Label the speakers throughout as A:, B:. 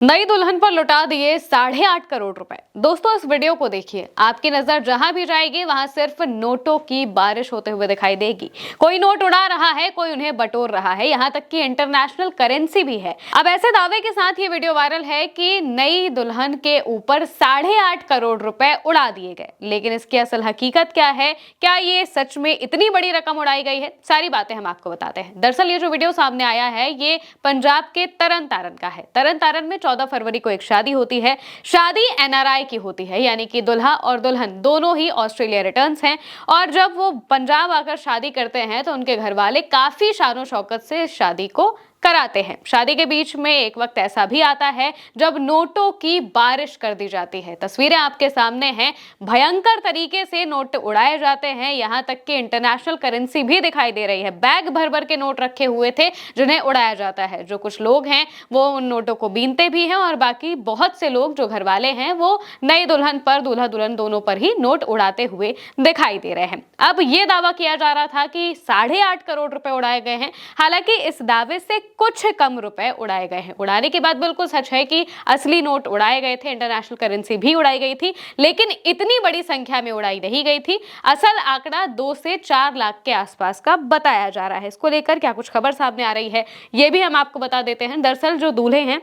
A: नई दुल्हन पर लुटा दिए 8.5 करोड़ रुपए। दोस्तों, इस वीडियो को देखिए। आपकी नजर जहां भी जाएगी वहां सिर्फ नोटों की बारिश होते हुए दिखाई देगी। कोई नोट उड़ा रहा है, कोई उन्हें बटोर रहा है, यहां तक कि इंटरनेशनल करेंसी भी है। अब ऐसे दावे के साथ ये वीडियो वायरल है कि नई दुल्हन के ऊपर 8.5 करोड़ रुपए उड़ा दिए गए। लेकिन इसकी असल हकीकत क्या है? क्या ये सच में इतनी बड़ी रकम उड़ाई गई है? सारी बातें हम आपको बताते हैं। दरअसल ये जो वीडियो सामने आया है, ये पंजाब के तरन तारण का है। तरन तारण में 14 फरवरी को एक शादी होती है। शादी एनआरआई की होती है, यानी कि दुल्हा और दुल्हन दोनों ही ऑस्ट्रेलिया रिटर्न्स हैं। और जब वो पंजाब आकर शादी करते हैं तो उनके घर वाले काफी शानो शौकत से शादी को कराते हैं। शादी के बीच में एक वक्त ऐसा भी आता है जब नोटों की बारिश कर दी जाती है। तस्वीरें आपके सामने हैं। भयंकर तरीके से नोट उड़ाए जाते हैं, यहां तक कि इंटरनेशनल करेंसी भी दिखाई दे रही है। बैग भर भर के नोट रखे हुए थे जिन्हें उड़ाया जाता है। जो कुछ लोग हैं वो उन नोटों को बीनते भी हैं और बाकी बहुत से लोग जो घर वाले हैं वो नई दुल्हन पर, दूल्हा दुल्हन दोनों पर ही नोट उड़ाते हुए दिखाई दे रहे हैं। अब ये दावा किया जा रहा था कि 8.5 करोड़ रुपए उड़ाए गए हैं। हालांकि इस दावे से कुछ कम रुपए उड़ाए गए हैं। उड़ाने की बात बिल्कुल सच है कि असली नोट उड़ाए गए थे, इंटरनेशनल करेंसी भी उड़ाई गई थी, लेकिन इतनी बड़ी संख्या में उड़ाई नहीं गई थी। असल आंकड़ा 2 से 4 लाख के आसपास का बताया जा रहा है। इसको लेकर क्या कुछ खबर सामने आ रही है, ये भी हम आपको बता देते हैं। दरअसल जो दूल्हे हैं,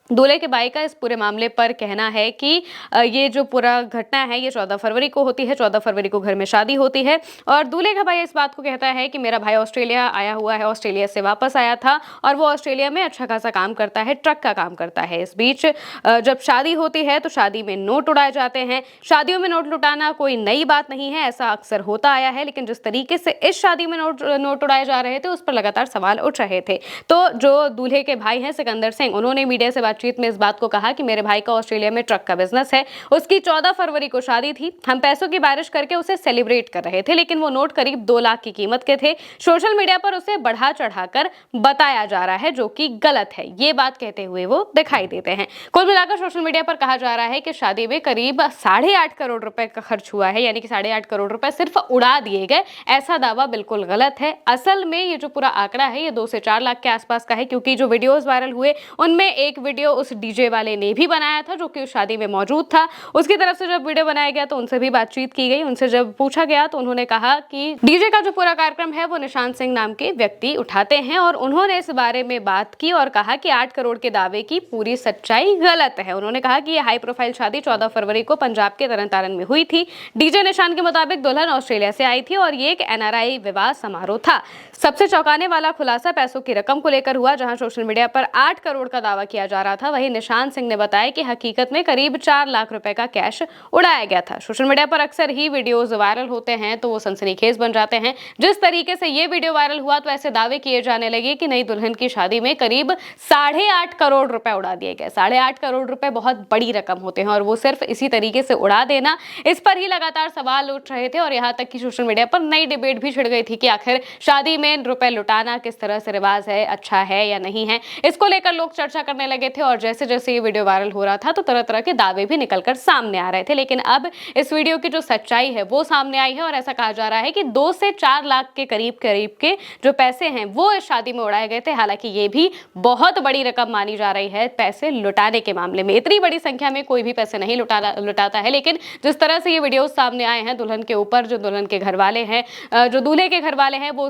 A: दूल्हे के भाई का इस पूरे मामले पर कहना है कि ये जो पूरा घटना है ये 14 फरवरी को होती है। 14 फरवरी को घर में शादी होती है और दूल्हे का भाई इस बात को कहता है कि मेरा भाई ऑस्ट्रेलिया आया हुआ है, ऑस्ट्रेलिया से वापस आया था और वो ऑस्ट्रेलिया में अच्छा खासा काम करता है, ट्रक का काम करता है। इस बीच जब शादी होती है तो शादी में नोट उड़ाए जाते हैं। शादियों में नोट लुटाना कोई नई बात नहीं है, ऐसा अक्सर होता आया है, लेकिन जिस तरीके से इस शादी में नोट उड़ाए जा रहे थे उस पर लगातार सवाल उठ रहे थे। तो जो दूल्हे के भाई हैं सिकंदर सिंह, उन्होंने मीडिया से बातचीत में इस बात को कहा कि मेरे भाई का ऑस्ट्रेलिया में ट्रक का बिजनेस है, उसकी 14 फरवरी को शादी थी, हम पैसों की बारिश करके उसे सेलिब्रेट कर रहे थे, लेकिन वो नोट करीब 2 लाख की कीमत के थे। सोशल मीडिया पर उसे बढ़ा चढ़ाकर बताया जा रहा है, जो कि गलत है। ये बात कहते हुए वो दिखाई देते हैं। कुल मिलाकर सोशल मीडिया पर कहा जा रहा है कि शादी में करीब 8.5 करोड़ रुपए का खर्च हुआ है, यानी कि 8.5 करोड़ रुपए सिर्फ उड़ा दिए गए। ऐसा दावा बिल्कुल गलत है। असल में ये जो पूरा आंकड़ा है ये 2 से 4 लाख के आसपास का है, क्योंकि जो वीडियोस वायरल हुए उनमें एक वीडियो उस डीजे वाले ने भी बनाया था जो कि उस शादी में मौजूद था। उसकी तरफ से जब वीडियो बनाया गया तो उनसे भी बातचीत की गई। उनसे जब पूछा गया तो उन्होंने कहा कि डीजे का जो पूरा कार्यक्रम है वो निशांत सिंह नाम के व्यक्ति उठाते हैं और उन्होंने इस बारे में बात की और कहा कि 8 करोड़ के दावे की पूरी सच्चाई गलत है। उन्होंने कहा कि यह हाई प्रोफाइल शादी 14 फरवरी को पंजाब के तरन तारण में हुई थी। डीजे निशांत के मुताबिक दुल्हन ऑस्ट्रेलिया से आई थी और ये एक एनआरआई विवाह समारोह था। सबसे चौंकाने वाला खुलासा पैसों की रकम को लेकर हुआ। जहां सोशल मीडिया पर 8 करोड़ का दावा किया जा रहा था, वहीं निशांत सिंह ने बताया कि हकीकत में करीब 4 लाख रुपए का कैश उड़ाया गया था। सोशल मीडिया पर अक्सर ही वीडियोस वायरल होते हैं तो वो सनसनीखेज बन जाते हैं। जिस तरीके से ये वीडियो वायरल हुआ तो ऐसे दावे किए जाने लगे कि नई दुल्हन की शादी में करीब 8.5 करोड़ रुपए उड़ा दिए गए। 8.5 करोड़ रुपए बहुत बड़ी रकम होते हैं और वो सिर्फ इसी तरीके से उड़ा देना, इस पर ही लगातार सवाल उठ रहे थे और यहाँ तक कि सोशल मीडिया पर नई डिबेट भी छिड़ गई थी कि आखिर शादी में रुपए लुटाना किस तरह से रिवाज है, अच्छा है या नहीं है। इसको लेकर लोग चर्चा करने लगे थे और जैसे जैसे ये वीडियो वायरल हो रहा था तो तरह तरह के दावे भी निकलकर सामने आ रहे थे। लेकिन अब इस वीडियो की जो सच्चाई है वो सामने आई है और ऐसा कहा जा रहा है कि 2 से 4 लाख के करीब के जो पैसे हैं वो इस शादी में उड़ाए गए थे। हालांकि ये भी बहुत बड़ी रकम मानी जा रही है पैसे लुटाने के मामले में। इतनी बड़ी संख्या में कोई भी पैसे नहीं लुटाता है, लेकिन जिस तरह से ये वीडियो सामने आए हैं दुल्हन के ऊपर, जो दुल्हन के घर वाले हैं, जो दूल्हे के घर वाले हैं, वो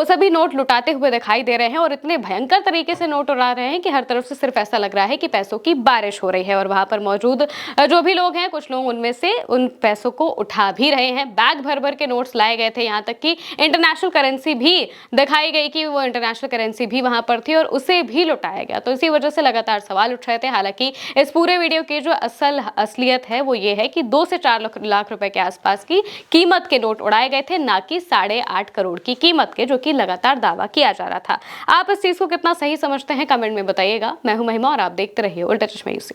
A: सभी नोट लुटाते हुए दिखाई दे रहे हैं और इतने भयंकर तरीके से नोट उड़ा रहे हैं कि हर तरफ से सिर्फ ऐसा लग रहा है कि पैसों की बारिश हो रही है। और वहां पर मौजूद जो भी लोग हैं, कुछ लोग उनमें से उन पैसों को उठा भी रहे हैं। बैग भर भर के नोट्स लाए गए थे, यहाँ तक कि इंटरनेशनल करेंसी भी दिखाई गई कि वो इंटरनेशनल करेंसी भी वहां पर थी और उसे भी लुटाया गया। तो इसी वजह से लगातार सवाल उठ रहे थे। हालांकि इस पूरे वीडियो की जो असलियत है वो ये है कि 2 से 4 लाख रुपए के आसपास की कीमत के नोट उड़ाए गए थे, ना कि 8.5 करोड़ की कीमत के, जो कि लगातार दावा किया जा रहा था। आप इस चीज को कितना सही समझते हैं कमेंट में बताइएगा। मैं हूं महिमा और आप देखते रहिए उल्टा चश्मा यूसी।